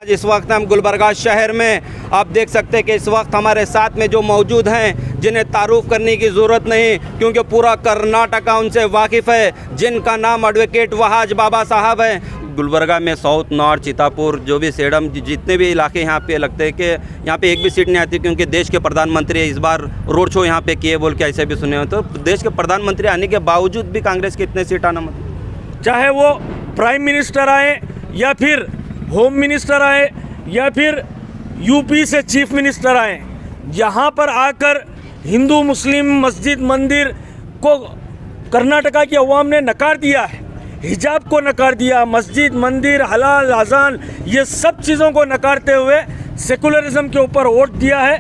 इस वक्त हम गुलबर्गा शहर में आप देख सकते हैं कि इस वक्त हमारे साथ में जो मौजूद हैं जिन्हें तारुफ करने की ज़रूरत नहीं, क्योंकि पूरा कर्नाटका उनसे वाकिफ़ है, जिनका नाम एडवोकेट वहाज बाबा साहब हैं। गुलबर्गा में साउथ नॉर्थ चितापुर जो भी सेडम जितने भी इलाके यहाँ पे लगते हैं कि यहाँ पे एक भी सीट नहीं आती, क्योंकि देश के प्रधानमंत्री इस बार रोड शो यहाँ पे किए बोल के ऐसे भी सुने हो। तो देश के प्रधानमंत्री आने के बावजूद भी कांग्रेस के इतने सीट आना मतलब, चाहे वो प्राइम मिनिस्टर आए या फिर होम मिनिस्टर आए या फिर यूपी से चीफ मिनिस्टर आए, यहाँ पर आकर हिंदू मुस्लिम मस्जिद मंदिर को कर्नाटका की अवाम ने नकार दिया है, हिजाब को नकार दिया, मस्जिद मंदिर हलाल अजान ये सब चीज़ों को नकारते हुए सेकुलरिज्म के ऊपर वोट दिया है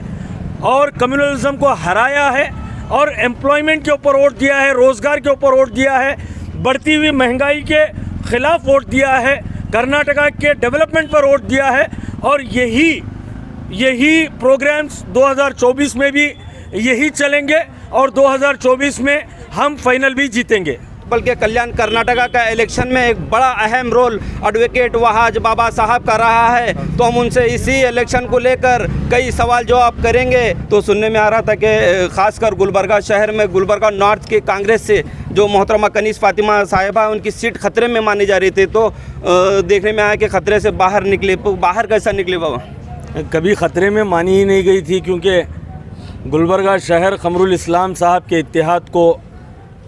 और कम्युनलिज्म को हराया है और एम्प्लॉयमेंट के ऊपर वोट दिया है, रोज़गार के ऊपर वोट दिया है, बढ़ती हुई महंगाई के ख़िलाफ़ वोट दिया है, कर्नाटका के डेवलपमेंट पर वोट दिया है। और यही प्रोग्राम्स 2024 में भी यही चलेंगे और 2024 में हम फाइनल भी जीतेंगे। बल्कि कल्याण कर्नाटका का इलेक्शन में एक बड़ा अहम रोल एडवोकेट वहाज बाबा साहब का रहा है, तो हम उनसे इसी इलेक्शन को लेकर कई सवाल जवाब करेंगे। तो सुनने में आ रहा था कि खासकर गुलबर्गा शहर में गुलबर्गा नॉर्थ की कांग्रेस से जो मोहतरमा कनीज़ फातिमा साहिबा उनकी सीट खतरे में मानी जा रही थी, तो देखने में आया कि खतरे से बाहर निकले। बाहर कैसा निकले बाबा? कभी खतरे में मानी ही नहीं गई थी, क्योंकि गुलबर्गा शहर क़मरुल इस्लाम साहब के इत्तेहाद को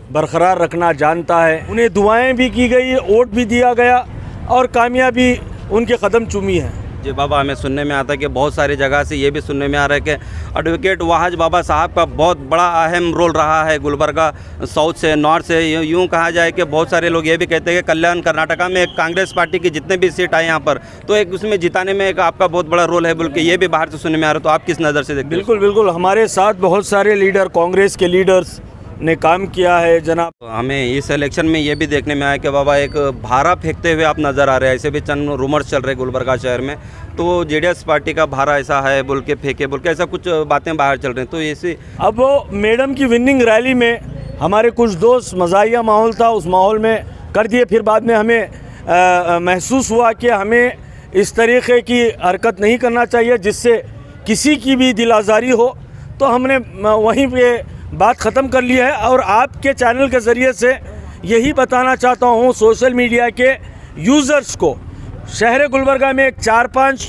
बरकरार रखना जानता है। उन्हें दुआएं भी की गई, वोट भी दिया गया और कामयाबी उनके कदम चूमी है। जी बाबा, हमें सुनने में आता है कि बहुत सारी जगह से ये भी सुनने में आ रहा है कि एडवोकेट वहाज बाबा साहब का बहुत बड़ा अहम रोल रहा है गुलबर्गा साउथ से नॉर्थ से। यूँ कहा जाए कि बहुत सारे लोग ये भी कहते हैं कि कल्याण कर्नाटका में कांग्रेस पार्टी की जितने भी सीट आए यहाँ पर, तो एक उसमें जिताने में एक आपका बहुत बड़ा रोल है बोल के ये भी बाहर से सुनने में आ रहा है। तो आप किस नज़र से देखते हैं? बिल्कुल, हमारे साथ बहुत सारे लीडर, कांग्रेस के लीडर्स ने काम किया है जनाब। हमें इस इलेक्शन में ये भी देखने में आया कि बाबा एक भारा फेंकते हुए आप नज़र आ रहे हैं। ऐसे भी चंद रूमर्स चल रहे हैं गुलबर्गा शहर में, तो जेडीएस पार्टी का भारा ऐसा है बोल के फेंके बोल के ऐसा कुछ बातें बाहर चल रही हैं। तो ऐसे अब वो मैडम की विनिंग रैली में हमारे कुछ दोस्त, मज़ाहिया माहौल था, उस माहौल में कर दिए। फिर बाद में हमें महसूस हुआ कि हमें इस तरीक़े की हरकत नहीं करना चाहिए जिससे किसी की भी दिल आज़ारी हो, तो हमने वहीं पे बात ख़त्म कर ली है। और आपके चैनल के ज़रिए से यही बताना चाहता हूँ सोशल मीडिया के यूज़र्स को, शहर गुलबर्गा में एक 4-5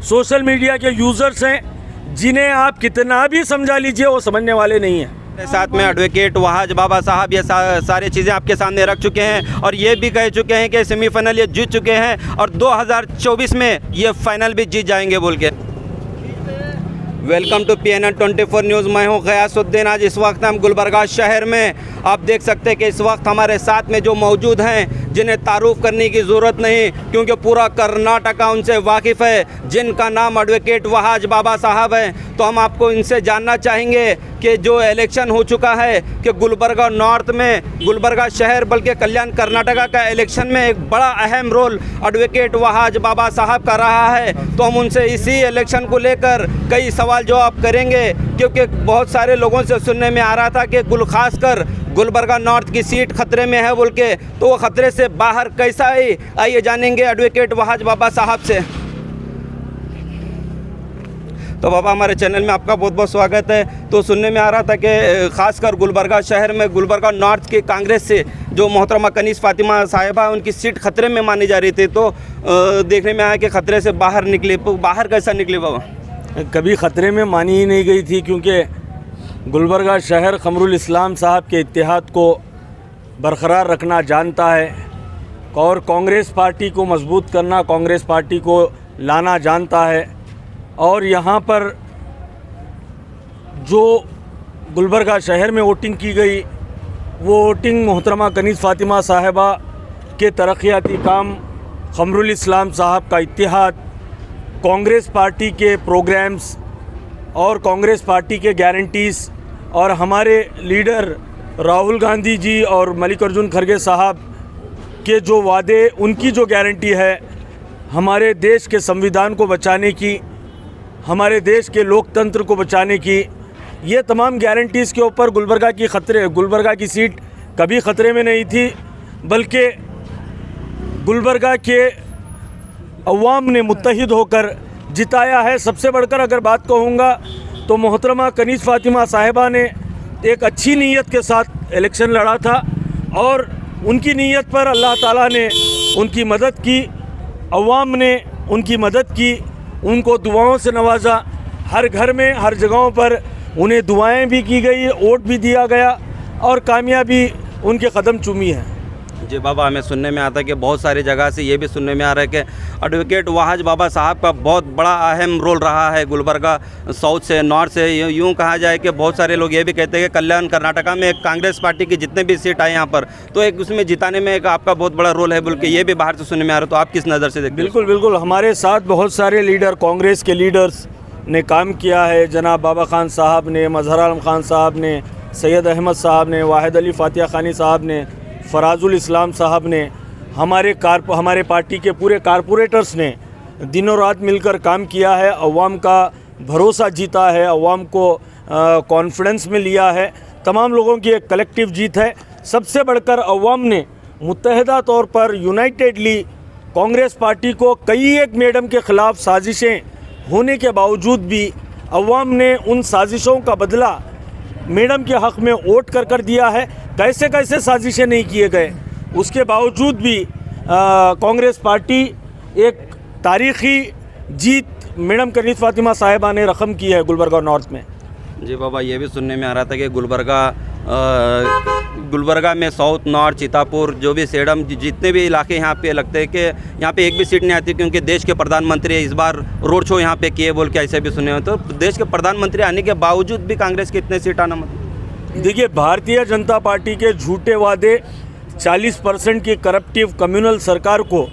सोशल मीडिया के यूज़र्स हैं जिन्हें आप कितना भी समझा लीजिए वो समझने वाले नहीं हैं। साथ में एडवोकेट वहाज बाबा साहब ये सारी चीज़ें आपके सामने रख चुके हैं और ये भी कह चुके हैं कि सेमीफाइनल ये जीत चुके हैं और 2024 में ये फाइनल भी जीत जाएंगे बोल के। Welcome to PNN 24 news. मैं हूं गयासुद्दीन। आज इस वक्त हम गुलबर्गा शहर में आप देख सकते हैं कि इस वक्त हमारे साथ में जो मौजूद हैं जिन्हें तारुफ करने की ज़रूरत नहीं, क्योंकि पूरा कर्नाटका उनसे वाकिफ़ है, जिनका नाम एडवोकेट वहाज बाबा साहब हैं। तो हम आपको इनसे जानना चाहेंगे कि जो इलेक्शन हो चुका है कि गुलबर्गा नॉर्थ में गुलबर्गा शहर बल्कि कल्याण कर्नाटका का इलेक्शन में एक बड़ा अहम रोल एडवोकेट वहाज बाबा साहब का रहा है, तो हम उनसे इसी इलेक्शन को लेकर कई सवाल जवाब करेंगे। क्योंकि बहुत सारे लोगों से सुनने में आ रहा था कि खासकर गुलबर्गा नॉर्थ की सीट खतरे में है बोल के, तो वो खतरे से बाहर कैसा है, आइए जानेंगे एडवोकेट वहाज बाबा साहब से। तो बाबा, हमारे चैनल में आपका बहुत बहुत स्वागत है। तो सुनने में आ रहा था कि खासकर गुलबर्गा शहर में गुलबर्गा नॉर्थ की कांग्रेस से जो मोहतरमा कनीज़ फातिमा साहिबा उनकी सीट खतरे में मानी जा रही थी, तो देखने में आया कि खतरे से बाहर निकले। बाहर कैसा निकले बाबा? कभी ख़तरे में मानी ही नहीं गई थी, क्योंकि गुलबर्गा शहर क़मरुल इस्लाम साहब के इत्तेहाद को बरकरार रखना जानता है और कांग्रेस पार्टी को मजबूत करना, कांग्रेस पार्टी को लाना जानता है। और यहाँ पर जो गुलबर्गा शहर में वोटिंग की गई, वो वोटिंग मोहतरमा कनीज़ फातिमा साहिबा के तरक्याती काम, क़मरुल इस्लाम साहब का इत्तेहाद, कांग्रेस पार्टी के प्रोग्राम्स और कांग्रेस पार्टी के गारंटीज़ और हमारे लीडर राहुल गांधी जी और मल्लिकार्जुन खड़गे साहब के जो वादे, उनकी जो गारंटी है हमारे देश के संविधान को बचाने की, हमारे देश के लोकतंत्र को बचाने की, ये तमाम गारंटीज़ के ऊपर गुलबर्गा की सीट कभी ख़तरे में नहीं थी, बल्कि गुलबर्गा के अवाम ने मुत्तहिद होकर जिताया है। सबसे बढ़कर अगर बात कहूँगा तो मोहतरमा कनीज़ फ़ातिमा साहिबा ने एक अच्छी नीयत के साथ इलेक्शन लड़ा था और उनकी नीयत पर अल्लाह ताला ने उनकी मदद की, अवाम ने उनकी मदद की, उनको दुआओं से नवाजा। हर घर में, हर जगहों पर उन्हें दुआएं भी की गई, वोट भी दिया गया और कामयाबी उनके कदम चूमी है। जी बाबा, हमें सुनने में आता है कि बहुत सारी जगह से ये भी सुनने में आ रहा है कि एडवोकेट वहाज बाबा साहब का बहुत बड़ा अहम रोल रहा है गुलबर्गा साउथ से, नॉर्थ से। यूँ कहा जाए कि बहुत सारे लोग ये भी कहते हैं कि कल्याण कर्नाटका में एक कांग्रेस पार्टी की जितने भी सीट आए यहाँ पर, तो एक उसमें जिताने में एक आपका बहुत बड़ा रोल है, बल्कि ये भी बाहर से सुनने में आ रहा है। तो आप किस नज़र से देखते हैं? बिल्कुल बिल्कुल, हमारे साथ बहुत सारे लीडर, कांग्रेस के लीडर्स ने काम किया है। जनाब बाबा खान साहब ने, मजहर आलम खान साहब ने, सैयद अहमद साहब ने, वाहिद अली फातिया खानी साहब ने, फराजुल इस्लाम साहब ने, हमारे पार्टी के पूरे कारपोरेटर्स ने दिनों रात मिलकर काम किया है। अवाम का भरोसा जीता है, अवाम को कॉन्फिडेंस में लिया है। तमाम लोगों की एक कलेक्टिव जीत है। सबसे बढ़कर अवाम ने मुत्तहिदा तौर पर यूनाइटेडली कांग्रेस पार्टी को कई एक मैडम के ख़िलाफ़ साजिशें होने के बावजूद भी अवाम ने उन साजिशों का बदला मैडम के हक़ में वोट कर दिया है। कैसे कैसे साजिशें नहीं किए गए, उसके बावजूद भी कांग्रेस पार्टी एक तारीख़ी जीत मैडम कनीज़ फ़ातिमा साहिबा ने रकम की है गुलबर्गा नॉर्थ में। जी बाबा, ये भी सुनने में आ रहा था कि गुलबर्गा में साउथ, नॉर्थ, चितापुर, जो भी सेडम, जितने भी इलाके यहाँ पे लगते हैं कि यहाँ पे एक भी सीट नहीं आती, क्योंकि देश के प्रधानमंत्री इस बार रोड शो यहाँ पे किए बोल के ऐसे भी सुने हैं। तो देश के प्रधानमंत्री आने के बावजूद भी कांग्रेस के इतने सीट आना मतलब? देखिए, भारतीय जनता पार्टी के झूठे वादे, 40% की करप्टिव कम्युनल सरकार को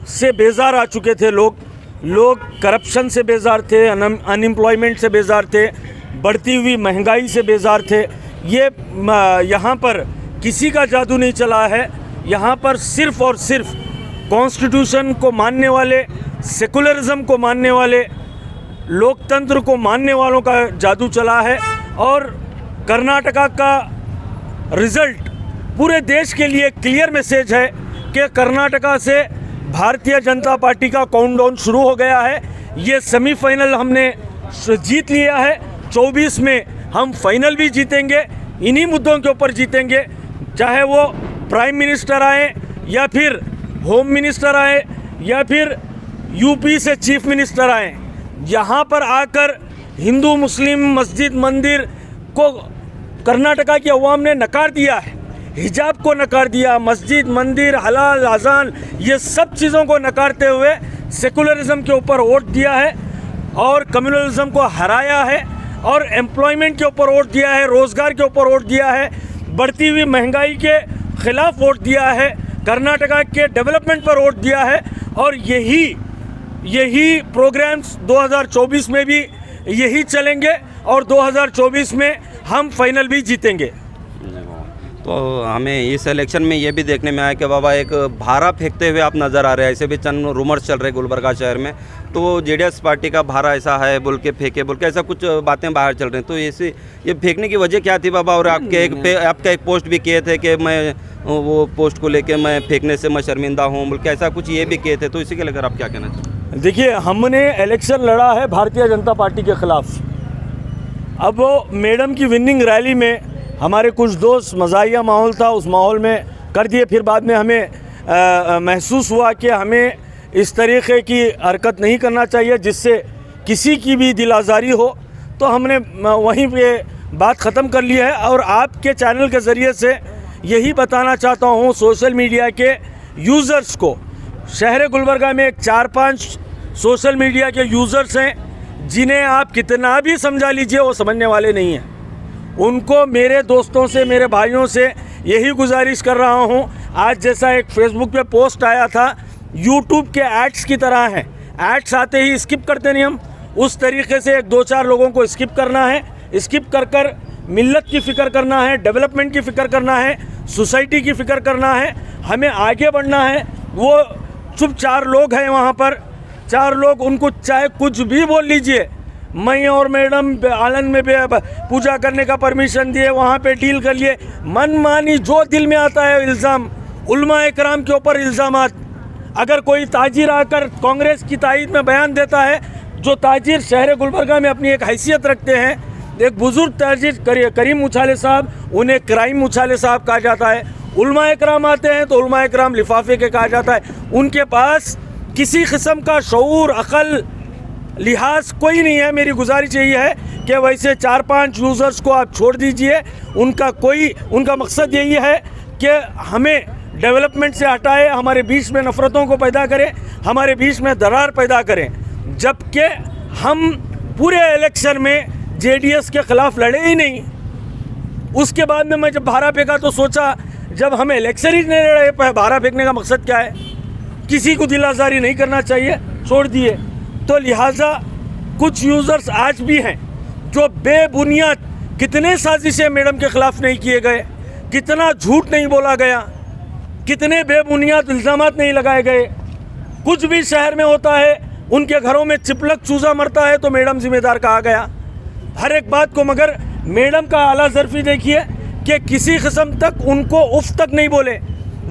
से बेजार आ चुके थे लोग करप्शन से बेजार थे, अनएम्प्लॉयमेंट से बेजार थे, बढ़ती हुई महंगाई से बेजार थे। ये यहाँ पर किसी का जादू नहीं चला है। यहाँ पर सिर्फ़ और सिर्फ कॉन्स्टिट्यूशन को मानने वाले, सेकुलरिज्म को मानने वाले, लोकतंत्र को मानने वालों का जादू चला है। और कर्नाटका का रिज़ल्ट पूरे देश के लिए क्लियर मैसेज है कि कर्नाटका से भारतीय जनता पार्टी का काउंटडाउन शुरू हो गया है। ये सेमीफाइनल हमने जीत लिया है। 24 में हम फाइनल भी जीतेंगे, इन्हीं मुद्दों के ऊपर जीतेंगे, चाहे वो प्राइम मिनिस्टर आए या फिर होम मिनिस्टर आए या फिर यूपी से चीफ मिनिस्टर आए। यहाँ पर आकर हिंदू मुस्लिम मस्जिद मंदिर को कर्नाटका की अवाम ने नकार दिया है, हिजाब को नकार दिया, मस्जिद मंदिर, हलाल अजान, ये सब चीज़ों को नकारते हुए सेकुलरिज्म के ऊपर वोट दिया है और कम्युनलिज्म को हराया है और एम्प्लॉयमेंट के ऊपर वोट दिया है, रोज़गार के ऊपर वोट दिया है, बढ़ती हुई महंगाई के ख़िलाफ़ वोट दिया है, कर्नाटका के डेवलपमेंट पर वोट दिया है। और यही प्रोग्राम्स 2024 में भी यही चलेंगे और 2024 में हम फाइनल भी जीतेंगे। तो हमें इस इलेक्शन में ये भी देखने में आया कि बाबा एक भारा फेंकते हुए आप नज़र आ रहे हैं। ऐसे भी चंद रूमर्स चल रहे गुलबर्गा शहर में, तो जेडीएस पार्टी का भारा ऐसा है बोल के फेंके बोल के ऐसा कुछ बातें बाहर चल रही हैं। तो ये फेंकने की वजह क्या थी बाबा? और आपका एक पोस्ट भी किए थे कि मैं वो पोस्ट को लेके मैं फेंकने से मैं शर्मिंदा हूँ बोल के ऐसा कुछ ये भी किए थे। तो इसी के लेकर आप क्या कहना चाहिए? देखिए, हमने इलेक्शन लड़ा है भारतीय जनता पार्टी के ख़िलाफ़। अब वो मैडम की विनिंग रैली में हमारे कुछ दोस्त, मज़ाहिया माहौल था, उस माहौल में कर दिए। फिर बाद में हमें महसूस हुआ कि हमें इस तरीक़े की हरकत नहीं करना चाहिए जिससे किसी की भी दिल आज़ारी हो। तो हमने वहीं पे बात ख़त्म कर ली है। और आपके चैनल के ज़रिए से यही बताना चाहता हूँ सोशल मीडिया के यूज़र्स को, शहर गुलबर्गा में 4-5 सोशल मीडिया के यूज़र्स हैं जिन्हें आप कितना भी समझा लीजिए वो समझने वाले नहीं हैं। उनको मेरे दोस्तों से, मेरे भाइयों से यही गुजारिश कर रहा हूं, आज जैसा एक फेसबुक पे पोस्ट आया था, यूट्यूब के एड्स की तरह है, एड्स आते ही स्किप करते नहीं हम, उस तरीके से 1-2-4 लोगों को स्किप करना है। स्किप कर मिल्लत की फ़िक्र करना है, डेवलपमेंट की फ़िक्र करना है, सोसाइटी की फ़िक्र करना है, हमें आगे बढ़ना है। वो चुप 4 लोग हैं वहाँ पर, 4 लोग, उनको चाहे कुछ भी बोल लीजिए, मैं और मैडम आनंद में पूजा करने का परमिशन दिए, वहाँ पे डील कर लिए, मनमानी जो दिल में आता है इल्ज़ाम, उलमा इकराम के ऊपर इल्ज़ामात, अगर कोई ताजिर आकर कांग्रेस की तायद में बयान देता है, जो ताजिर शहर गुलबर्गा में अपनी एक हैसियत रखते हैं, एक बुजुर्ग ताजिर करीम मुछाले साहब, उन्हें क्राइम मुछाले साहब कहा जाता है। उलमा इकराम आते हैं तो उलमा इकराम लिफाफे के कहा जाता है। उनके पास किसी किस्म का शऊर, अकल, लिहाज कोई नहीं है। मेरी गुजारिश यही है कि वैसे 4-5 यूज़र्स को आप छोड़ दीजिए। उनका मकसद यही है कि हमें डेवलपमेंट से हटाए, हमारे बीच में नफ़रतों को पैदा करें, हमारे बीच में दरार पैदा करें। जबकि हम पूरे इलेक्शन में जेडीएस के ख़िलाफ़ लड़े ही नहीं। उसके बाद में मैं जब भारा फेंका तो सोचा, जब हमें इलेक्शन ही नहीं लड़े, भारा फेंकने का मकसद क्या है? किसी को दिल आज़ारी नहीं करना चाहिए, छोड़ दिए। तो लिहाजा कुछ यूज़र्स आज भी हैं जो बेबुनियाद, कितने साजिशें मैडम के ख़िलाफ़ नहीं किए गए, कितना झूठ नहीं बोला गया, कितने बेबुनियाद इल्ज़ामात नहीं लगाए गए। कुछ भी शहर में होता है, उनके घरों में चिपलक चूज़ा मरता है तो मैडम जिम्मेदार कहा गया हर एक बात को। मगर मैडम का आला ज़र्फ़ी देखिए कि किसी किस्म तक उनको उफ तक नहीं बोले।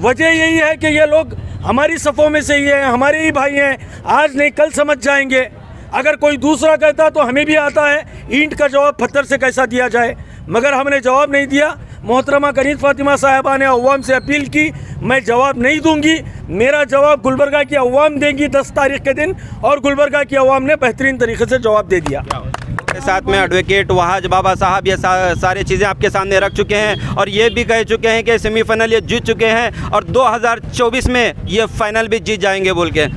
वजह यही है कि ये लोग हमारी सफ़ों में से ही हैं, हमारे ही भाई हैं, आज नहीं कल समझ जाएंगे। अगर कोई दूसरा कहता तो हमें भी आता है ईंट का जवाब पत्थर से कैसा दिया जाए, मगर हमने जवाब नहीं दिया। मोहतरमा कनीज़ फ़ातिमा साहिबा ने अवाम से अपील की, मैं जवाब नहीं दूंगी, मेरा जवाब गुलबर्गा की अवाम देंगी 10 तारीख के दिन, और गुलबर्गा की अवाम ने बेहतरीन तरीके से जवाब दे दिया। के साथ में एडवोकेट वहाज बाबा साहब ये सारी चीज़ें आपके सामने रख चुके हैं और ये भी कह चुके हैं कि सेमीफाइनल ये जीत चुके हैं और 2024 में ये फाइनल भी जीत जाएंगे बोल के।